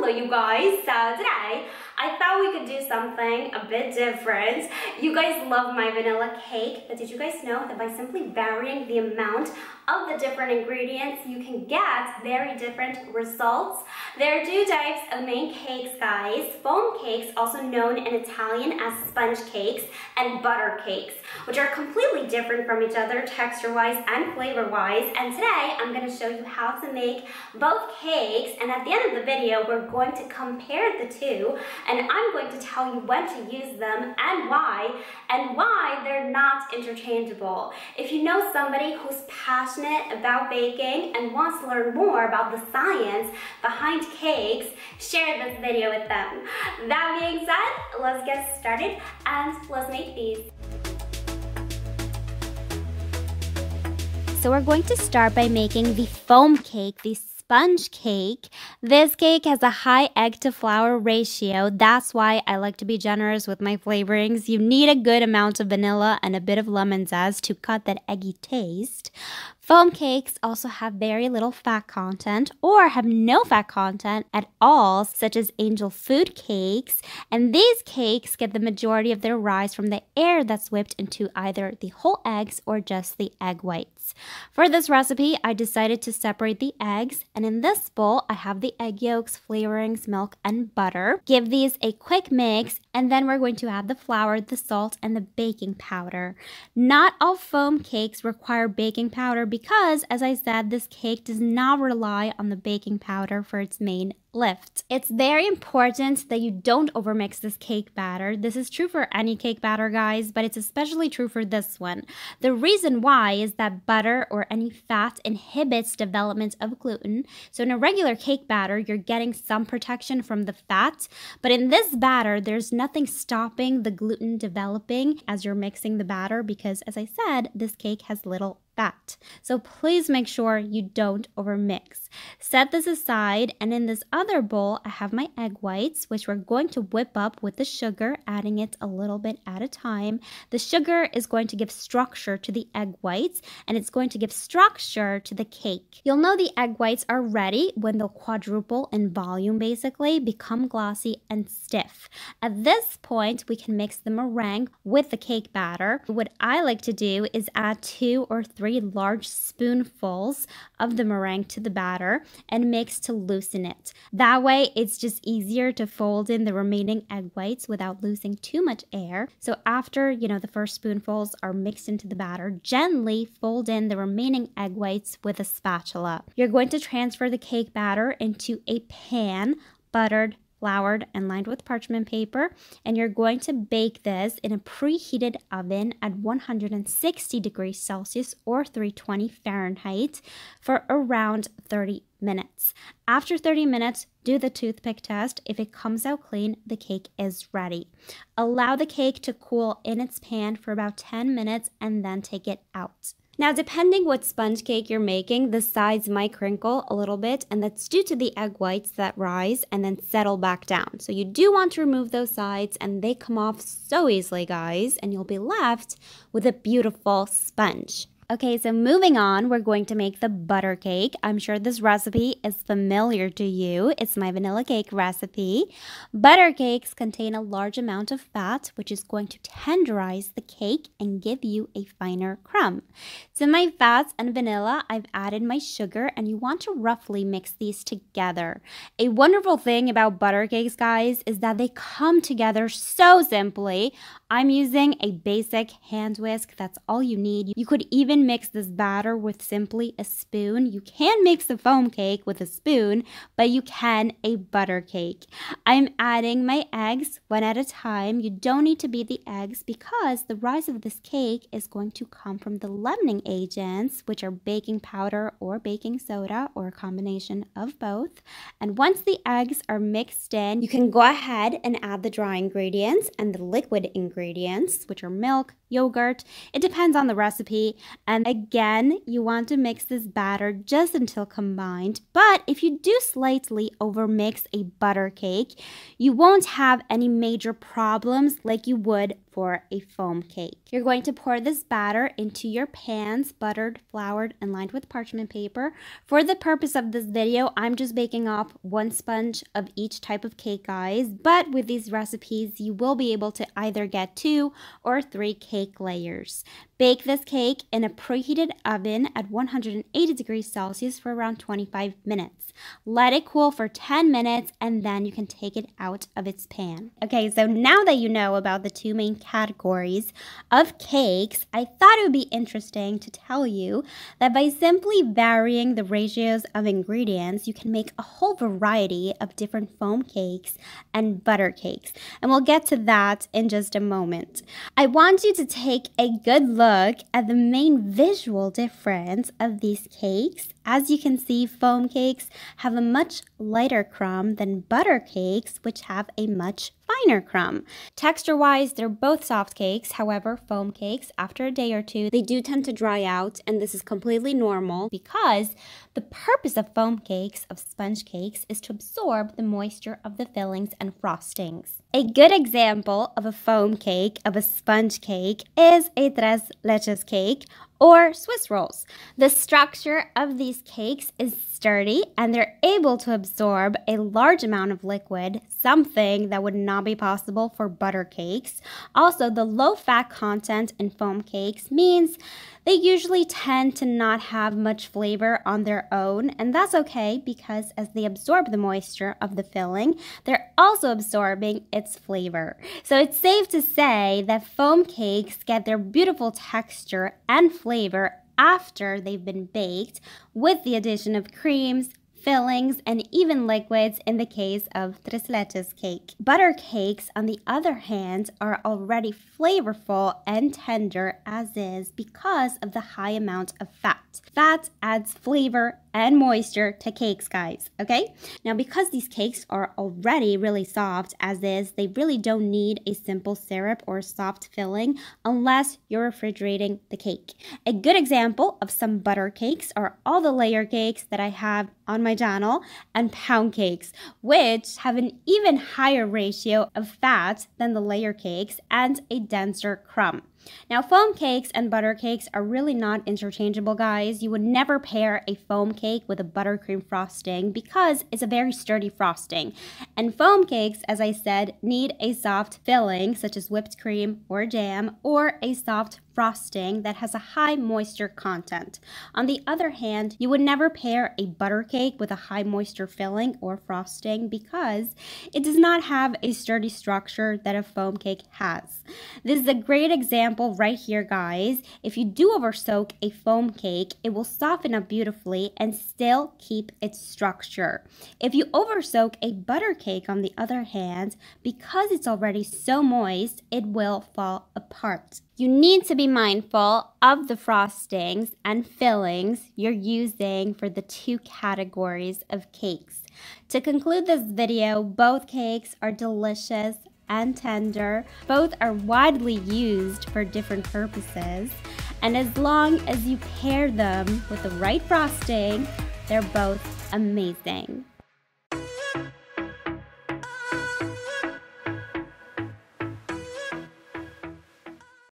Hello you guys, so today I thought we could do something a bit different. You guys love my vanilla cake, but did you guys know that by simply varying the amount of the different ingredients, you can get very different results? There are two types of main cakes, guys. Foam cakes, also known in Italian as sponge cakes, and butter cakes, which are completely different from each other texture-wise and flavor-wise. And today I'm going to show you how to make both cakes, and at the end of the video we're going to compare the two, and I'm going to tell you when to use them and why they're not interchangeable. If you know somebody who's passionate about baking and wants to learn more about the science behind cakes, share this video with them. That being said, let's get started and let's make these. So we're going to start by making the foam cake, the sponge cake. This cake has a high egg to flour ratio. That's why I like to be generous with my flavorings. You need a good amount of vanilla and a bit of lemon zest to cut that eggy taste. Foam cakes also have very little fat content or have no fat content at all, such as angel food cakes. And these cakes get the majority of their rise from the air that's whipped into either the whole eggs or just the egg whites. For this recipe, I decided to separate the eggs, and in this bowl, I have the egg yolks, flavorings, milk, and butter. Give these a quick mix, and then we're going to add the flour, the salt, and the baking powder. Not all foam cakes require baking powder because, as I said, this cake does not rely on the baking powder for its main lift. It's very important that you don't overmix this cake batter. This is true for any cake batter, guys, but it's especially true for this one. The reason why is that butter or any fat inhibits development of gluten. So in a regular cake batter, you're getting some protection from the fat, but in this batter, there's nothing stopping the gluten developing as you're mixing the batter because, as I said, this cake has little fat. So please make sure you don't overmix. Set this aside, and in this other bowl, I have my egg whites, which we're going to whip up with the sugar, adding it a little bit at a time. The sugar is going to give structure to the egg whites, and it's going to give structure to the cake. You'll know the egg whites are ready when they'll quadruple in volume, basically, become glossy and stiff. At this point, we can mix the meringue with the cake batter. What I like to do is add 2 or 3 large spoonfuls of the meringue to the batter and mix to loosen it. That way, it's just easier to fold in the remaining egg whites without losing too much air. So after, the first spoonfuls are mixed into the batter, gently fold in the remaining egg whites with a spatula. You're going to transfer the cake batter into a pan, buttered, floured, and lined with parchment paper, and you're going to bake this in a preheated oven at 160 degrees Celsius or 320 Fahrenheit for around 30 minutes. After 30 minutes, do the toothpick test. If it comes out clean, the cake is ready. Allow the cake to cool in its pan for about 10 minutes and then take it out. Now, depending what sponge cake you're making, the sides might crinkle a little bit, and that's due to the egg whites that rise and then settle back down. So you do want to remove those sides, and they come off so easily, guys, and you'll be left with a beautiful sponge. Okay, so moving on, we're going to make the butter cake. I'm sure this recipe is familiar to you. It's my vanilla cake recipe. Butter cakes contain a large amount of fat, which is going to tenderize the cake and give you a finer crumb. To my fats and vanilla, I've added my sugar, and you want to roughly mix these together. A wonderful thing about butter cakes, guys, is that they come together so simply. I'm using a basic hand whisk. That's all you need. You could even mix this batter with simply a spoon. You can mix a foam cake with a spoon, but you can a butter cake. I'm adding my eggs one at a time. You don't need to beat the eggs because the rise of this cake is going to come from the leavening agents, which are baking powder or baking soda or a combination of both. And once the eggs are mixed in, you can go ahead and add the dry ingredients and the liquid ingredients, which are milk, yogurt. It depends on the recipe. And again, you want to mix this batter just until combined. But if you do slightly overmix a butter cake, you won't have any major problems like you would for a foam cake. You're going to pour this batter into your pans, buttered, floured, and lined with parchment paper. For the purpose of this video, I'm just baking off 1 sponge of each type of cake, guys. But with these recipes, you will be able to either get 2 or 3 cake layers. Bake this cake in a preheated oven at 180 degrees Celsius for around 25 minutes. Let it cool for 10 minutes and then you can take it out of its pan. Okay, so now that you know about the 2 main categories of cakes, I thought it would be interesting to tell you that by simply varying the ratios of ingredients, you can make a whole variety of different foam cakes and butter cakes. And we'll get to that in just a moment. I want you to take a good look at the main visual difference of these cakes. As you can see, foam cakes have a much lighter crumb than butter cakes, which have a much finer crumb. Texture-wise, they're both soft cakes. However, foam cakes, after a day or 2, they do tend to dry out, and this is completely normal because the purpose of foam cakes, of sponge cakes, is to absorb the moisture of the fillings and frostings. A good example of a foam cake, of a sponge cake, is a tres leches cake or Swiss rolls. The structure of these cakes is sturdy and they're able to absorb a large amount of liquid, something that would not be possible for butter cakes. Also, the low fat content in foam cakes means they usually tend to not have much flavor on their own, and that's okay because as they absorb the moisture of the filling, they're also absorbing its flavor. So it's safe to say that foam cakes get their beautiful texture and flavor after they've been baked with the addition of creams, fillings, and even liquids in the case of tres leches cake. Butter cakes, on the other hand, are already flavorful and tender as is because of the high amount of fat. Fat adds flavor and moisture to cakes, guys, okay? Now, because these cakes are already really soft as is, they really don't need a simple syrup or soft filling unless you're refrigerating the cake. A good example of some butter cakes are all the layer cakes that I have on my channel and pound cakes, which have an even higher ratio of fat than the layer cakes and a denser crumb. Now, foam cakes and butter cakes are really not interchangeable, guys. You would never pair a foam cake with a buttercream frosting because it's a very sturdy frosting. And foam cakes, as I said, need a soft filling such as whipped cream or jam, or a soft frosting that has a high moisture content. On the other hand, you would never pair a butter cake with a high moisture filling or frosting because it does not have a sturdy structure that a foam cake has. This is a great example right here, guys. If you do over soak a foam cake, it will soften up beautifully and still keep its structure. If you over soak a butter cake, on the other hand, because it's already so moist, it will fall apart. You need to be mindful of the frostings and fillings you're using for the 2 categories of cakes. To conclude this video, both cakes are delicious and tender. Both are widely used for different purposes. And as long as you pair them with the right frosting, they're both amazing.